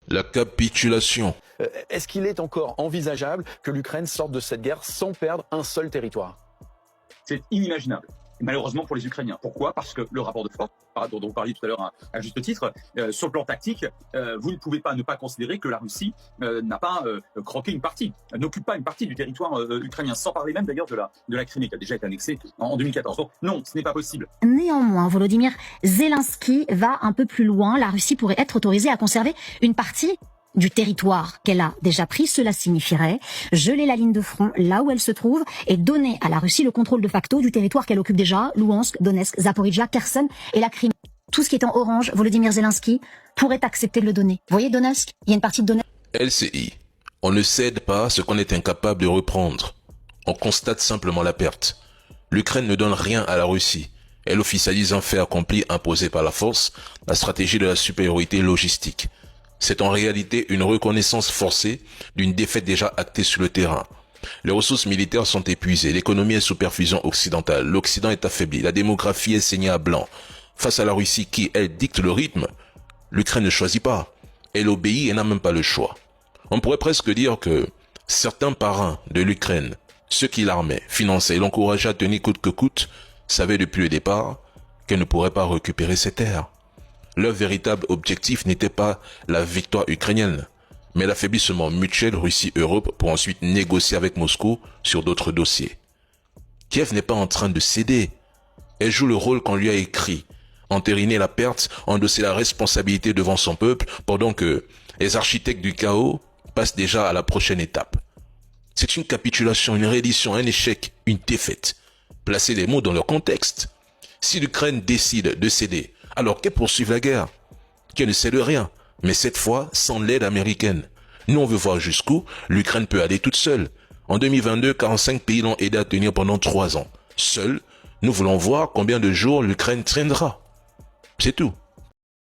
La capitulation. Est-ce qu'il est encore envisageable que l'Ukraine sorte de cette guerre sans perdre un seul territoire? C'est inimaginable. Malheureusement pour les Ukrainiens. Pourquoi? Parce que le rapport de force, dont vous parliez tout à l'heure à juste titre, sur le plan tactique, vous ne pouvez pas ne pas considérer que la Russie n'a pas croqué une partie, n'occupe pas une partie du territoire ukrainien, sans parler même d'ailleurs de la Crimée, qui a déjà été annexée en 2014. Donc non, ce n'est pas possible. Néanmoins, Volodymyr Zelensky va un peu plus loin. La Russie pourrait être autorisée à conserver une partie du territoire qu'elle a déjà pris. Cela signifierait geler la ligne de front là où elle se trouve et donner à la Russie le contrôle de facto du territoire qu'elle occupe déjà, Louhansk, Donetsk, Zaporijia, Kherson et la Crimée. Tout ce qui est en orange, Volodymyr Zelensky pourrait accepter de le donner. Vous voyez Donetsk? Il y a une partie de Donetsk. LCI. On ne cède pas ce qu'on est incapable de reprendre. On constate simplement la perte. L'Ukraine ne donne rien à la Russie. Elle officialise un fait accompli imposé par la force, la stratégie de la supériorité logistique. C'est en réalité une reconnaissance forcée d'une défaite déjà actée sur le terrain. Les ressources militaires sont épuisées, l'économie est sous perfusion occidentale, l'Occident est affaibli, la démographie est saignée à blanc. Face à la Russie qui, elle, dicte le rythme, l'Ukraine ne choisit pas. Elle obéit et n'a même pas le choix. On pourrait presque dire que certains parrains de l'Ukraine, ceux qui l'armaient, finançaient et l'encourageaient à tenir coûte que coûte, savaient depuis le départ qu'elle ne pourrait pas récupérer ses terres. Leur véritable objectif n'était pas la victoire ukrainienne, mais l'affaiblissement mutuel Russie-Europe pour ensuite négocier avec Moscou sur d'autres dossiers. Kiev n'est pas en train de céder. Elle joue le rôle qu'on lui a écrit, entériner la perte, endosser la responsabilité devant son peuple, pendant que les architectes du chaos passent déjà à la prochaine étape. C'est une capitulation, une reddition, un échec, une défaite. Placez les mots dans leur contexte. Si l'Ukraine décide de céder, alors qu'elle poursuive la guerre, qu'elle ne cède rien, mais cette fois sans l'aide américaine. Nous on veut voir jusqu'où l'Ukraine peut aller toute seule. En 2022, 45 pays l'ont aidé à tenir pendant 3 ans. Seul, nous voulons voir combien de jours l'Ukraine tiendra. C'est tout.